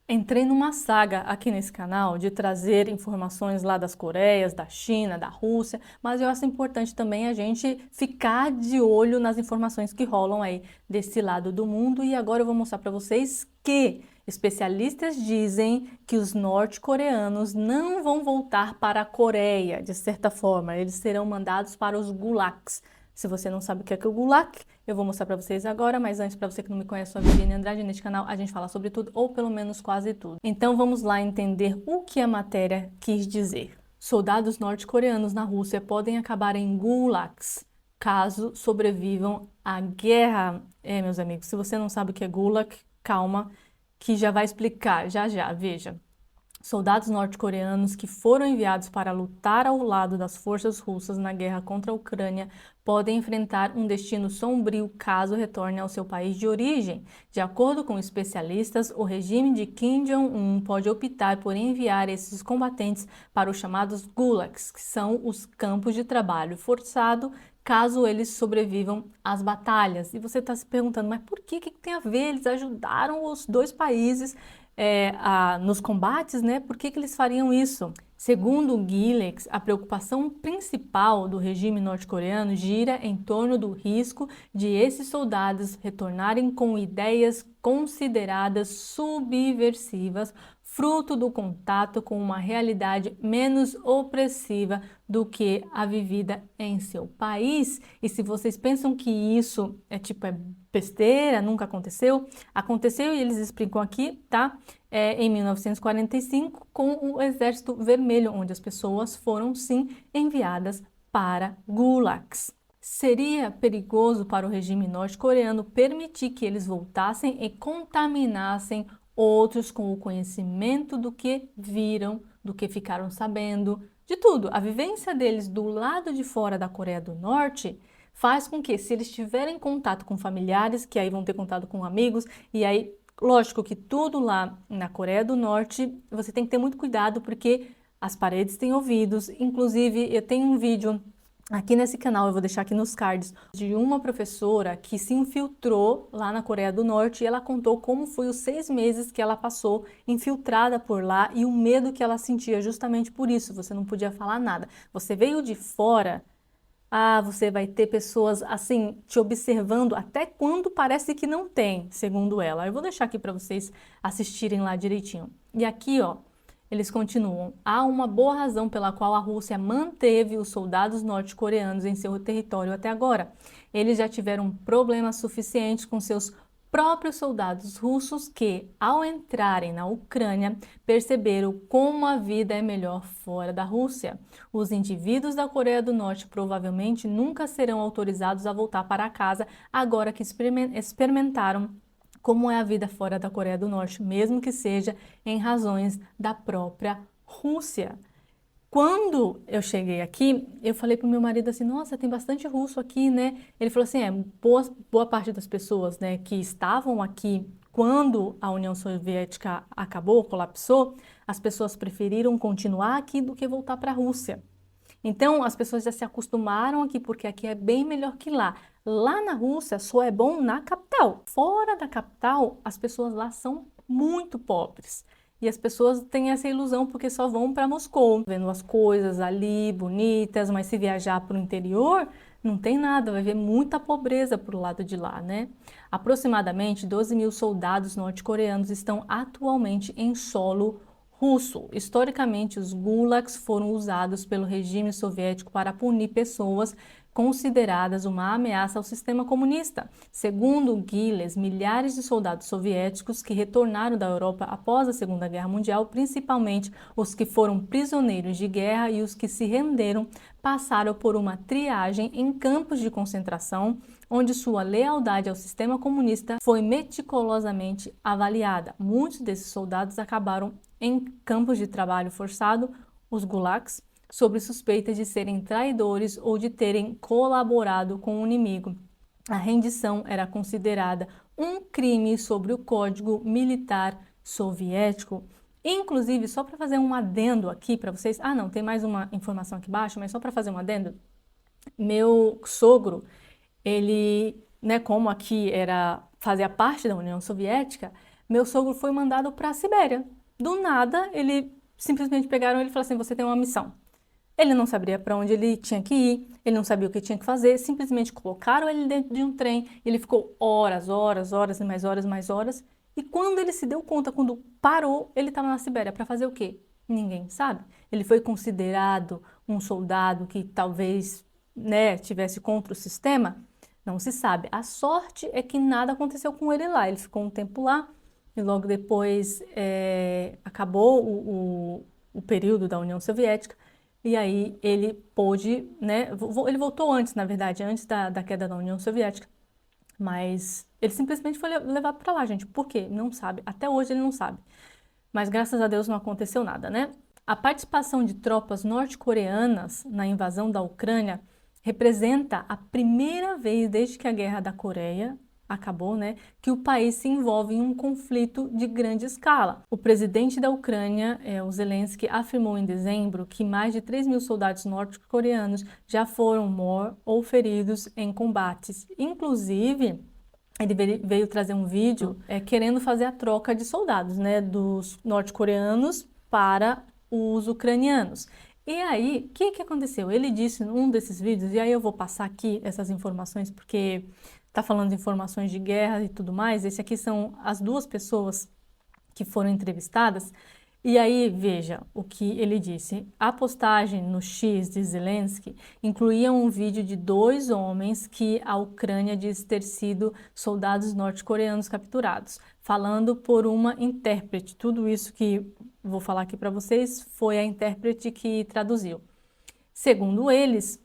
Entrei numa saga aqui nesse canal de trazer informações lá das Coreias, da China, da Rússia, mas eu acho importante também a gente ficar de olho nas informações que rolam aí desse lado do mundo. E agora eu vou mostrar para vocês que especialistas dizem que os norte-coreanos não vão voltar para a Coreia, de certa forma, eles serão mandados para os gulags. Se você não sabe o que é o gulag, eu vou mostrar para vocês agora, mas antes, para você que não me conhece, sou a Viviane Andrade, neste canal a gente fala sobre tudo, ou pelo menos quase tudo. Então vamos lá entender o que a matéria quis dizer. Soldados norte-coreanos na Rússia podem acabar em gulags, caso sobrevivam à guerra. Meus amigos, se você não sabe o que é gulag, calma, que já vai explicar, já, veja. Soldados norte-coreanos que foram enviados para lutar ao lado das forças russas na guerra contra a Ucrânia podem enfrentar um destino sombrio caso retornem ao seu país de origem. De acordo com especialistas, o regime de Kim Jong-un pode optar por enviar esses combatentes para os chamados gulags, que são os campos de trabalho forçado, caso eles sobrevivam às batalhas. E você está se perguntando, mas por que tem a ver? Eles ajudaram os dois países nos combates, né? Por que eles fariam isso? Segundo o Gilex, a preocupação principal do regime norte-coreano gira em torno do risco de esses soldados retornarem com ideias consideradas subversivas, fruto do contato com uma realidade menos opressiva do que a vivida em seu país. E se vocês pensam que isso é besteira, nunca aconteceu, aconteceu e eles explicam aqui, tá? Em 1945, com o Exército Vermelho, onde as pessoas foram sim enviadas para gulags. Seria perigoso para o regime norte-coreano permitir que eles voltassem e contaminassem outros com o conhecimento do que viram, do que ficaram sabendo, de tudo. A vivência deles do lado de fora da Coreia do Norte faz com que, se eles tiverem contato com familiares, que aí vão ter contato com amigos, e aí, lógico que tudo lá na Coreia do Norte, você tem que ter muito cuidado, porque as paredes têm ouvidos. Inclusive, eu tenho um vídeo aqui nesse canal, eu vou deixar aqui nos cards, de uma professora que se infiltrou lá na Coreia do Norte e ela contou como foi os 6 meses que ela passou infiltrada por lá e o medo que ela sentia justamente por isso. Você não podia falar nada. Você veio de fora, você vai ter pessoas assim te observando até quando parece que não tem, segundo ela. Eu vou deixar aqui para vocês assistirem lá direitinho. E aqui, ó, eles continuam. Há uma boa razão pela qual a Rússia manteve os soldados norte-coreanos em seu território até agora. Eles já tiveram problemas suficientes com seus próprios soldados russos que, ao entrarem na Ucrânia, perceberam como a vida é melhor fora da Rússia. Os indivíduos da Coreia do Norte provavelmente nunca serão autorizados a voltar para casa agora que experimentaram como é a vida fora da Coreia do Norte, mesmo que seja em razões da própria Rússia. Quando eu cheguei aqui, eu falei para o meu marido assim, nossa, tem bastante russo aqui, né? Ele falou assim, boa parte das pessoas, né, que estavam aqui quando a União Soviética acabou, colapsou, as pessoas preferiram continuar aqui do que voltar para a Rússia. Então, as pessoas já se acostumaram aqui, porque aqui é bem melhor que lá. Lá na Rússia, só é bom na capital. Fora da capital, as pessoas lá são muito pobres. E as pessoas têm essa ilusão porque só vão para Moscou, vendo as coisas ali bonitas, mas se viajar para o interior, não tem nada, vai ver muita pobreza para o lado de lá, né? Aproximadamente 12 mil soldados norte-coreanos estão atualmente em solo russo. Historicamente, os gulags foram usados pelo regime soviético para punir pessoas consideradas uma ameaça ao sistema comunista. Segundo Giles, milhares de soldados soviéticos que retornaram da Europa após a Segunda Guerra Mundial, principalmente os que foram prisioneiros de guerra e os que se renderam, passaram por uma triagem em campos de concentração, onde sua lealdade ao sistema comunista foi meticulosamente avaliada. Muitos desses soldados acabaram em campos de trabalho forçado, os gulags, sob suspeita de serem traidores ou de terem colaborado com o inimigo. A rendição era considerada um crime sobre o Código Militar Soviético. Inclusive, só para fazer um adendo aqui para vocês, não, tem mais uma informação aqui embaixo, mas só para fazer um adendo, meu sogro, ele, né, como aqui fazia parte da União Soviética, Meu sogro foi mandado para a Sibéria. Do nada, ele simplesmente pegaram ele e falaram assim: você tem uma missão. Ele não sabia para onde ele tinha que ir, ele não sabia o que tinha que fazer, simplesmente colocaram ele dentro de um trem, ele ficou horas, horas, horas e mais horas, mais horas. E quando ele se deu conta, quando parou, ele estava na Sibéria para fazer o quê? Ninguém sabe. Ele foi considerado um soldado que talvez, né, tivesse contra o sistema? Não se sabe. A sorte é que nada aconteceu com ele lá. Ele ficou um tempo lá e logo depois acabou o período da União Soviética. E aí ele pôde, né? Ele voltou antes, na verdade, antes da queda da União Soviética. Mas ele simplesmente foi levado para lá, gente. Por quê? Não sabe. Até hoje ele não sabe. Mas graças a Deus não aconteceu nada, né? A participação de tropas norte-coreanas na invasão da Ucrânia representa a primeira vez desde que a Guerra da Coreia acabou, né, que o país se envolve em um conflito de grande escala. O presidente da Ucrânia, o Zelensky, afirmou em dezembro que mais de 3 mil soldados norte-coreanos já foram mortos ou feridos em combates. Inclusive, ele veio trazer um vídeo querendo fazer a troca de soldados, né, dos norte-coreanos para os ucranianos. E aí, o que aconteceu? Ele disse num desses vídeos, e aí eu vou passar aqui essas informações, porque está falando de informações de guerra e tudo mais. Esse aqui são as duas pessoas que foram entrevistadas. E aí, veja o que ele disse. A postagem no X de Zelensky incluía um vídeo de 2 homens que a Ucrânia diz ter sido soldados norte-coreanos capturados, falando por uma intérprete. Tudo isso que vou falar aqui para vocês foi a intérprete que traduziu. Segundo eles,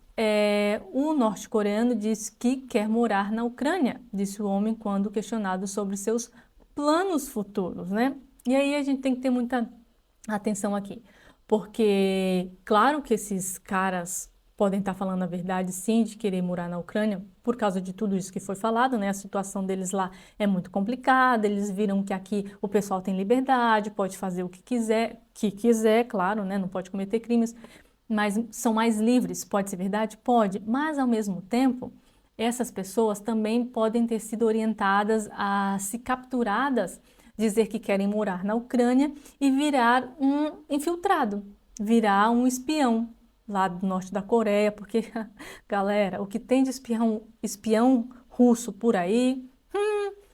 o norte-coreano disse que quer morar na Ucrânia, disse o homem quando questionado sobre seus planos futuros, né? E aí a gente tem que ter muita atenção aqui, porque claro que esses caras podem estar falando a verdade, sim, de querer morar na Ucrânia, por causa de tudo isso que foi falado, né? A situação deles lá é muito complicada, eles viram que aqui o pessoal tem liberdade, pode fazer o que quiser, claro, né? Não pode cometer crimes, mas são mais livres, pode ser verdade? Pode, mas ao mesmo tempo, essas pessoas também podem ter sido orientadas a se capturadas, dizer que querem morar na Ucrânia e virar um infiltrado, virar um espião lá do norte da Coreia, porque, galera, o que tem de espião russo por aí,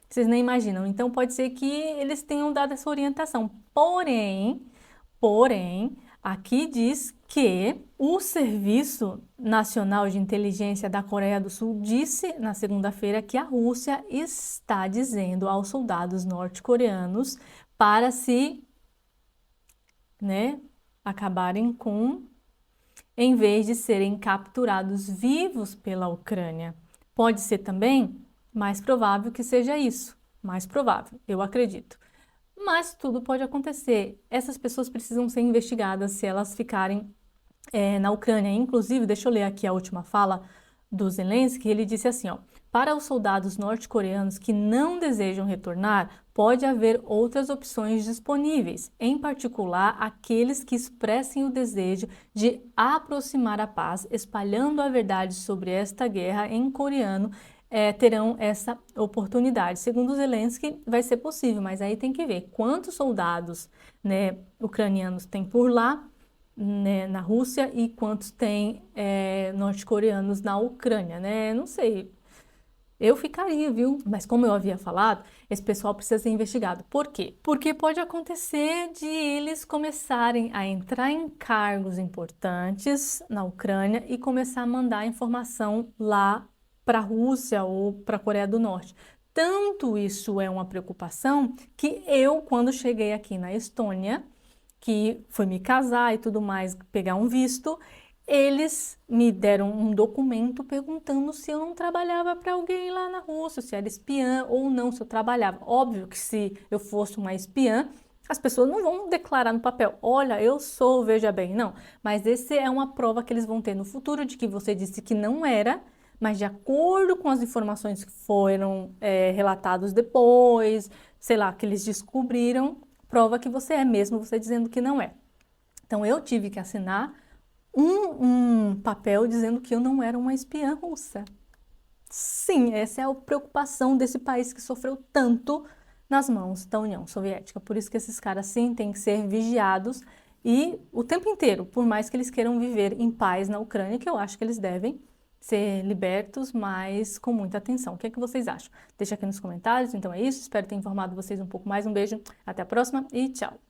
vocês nem imaginam. Então pode ser que eles tenham dado essa orientação. Porém, aqui diz que o Serviço Nacional de Inteligência da Coreia do Sul disse na segunda-feira que a Rússia está dizendo aos soldados norte-coreanos para se, né, acabarem com, em vez de serem capturados vivos pela Ucrânia. Pode ser também mais provável que seja isso, mais provável, eu acredito. Mas tudo pode acontecer. Essas pessoas precisam ser investigadas se elas ficarem na Ucrânia. Inclusive, deixa eu ler aqui a última fala do Zelensky. Ele disse assim, ó: para os soldados norte-coreanos que não desejam retornar, pode haver outras opções disponíveis, em particular aqueles que expressem o desejo de aproximar a paz, espalhando a verdade sobre esta guerra em coreano. Terão essa oportunidade. Segundo Zelensky, vai ser possível, mas aí tem que ver quantos soldados, né, ucranianos tem por lá, né, na Rússia, e quantos tem norte-coreanos na Ucrânia, né? Não sei. Eu ficaria, viu? Mas como eu havia falado, esse pessoal precisa ser investigado. Por quê? Porque pode acontecer de eles começarem a entrar em cargos importantes na Ucrânia e começar a mandar informação lá para a Rússia ou para a Coreia do Norte. Tanto isso é uma preocupação que eu, quando cheguei aqui na Estônia, que foi me casar e tudo mais, pegar um visto, eles me deram um documento perguntando se eu não trabalhava para alguém lá na Rússia, se era espiã ou não, se eu trabalhava. Óbvio que se eu fosse uma espiã, as pessoas não vão declarar no papel, olha, eu sou, veja bem, não. Mas esse é uma prova que eles vão ter no futuro de que você disse que não era, mas de acordo com as informações que foram relatadas depois, sei lá, que eles descobriram, prova que você é mesmo, você dizendo que não é. Então eu tive que assinar um papel dizendo que eu não era uma espiã russa. Sim, essa é a preocupação desse país que sofreu tanto nas mãos da União Soviética. Por isso que esses caras, sim, têm que ser vigiados e o tempo inteiro, por mais que eles queiram viver em paz na Ucrânia, que eu acho que eles devem ser libertos, mas com muita atenção. O que é que vocês acham? Deixa aqui nos comentários. Então é isso, espero ter informado vocês um pouco mais. Um beijo, até a próxima e tchau!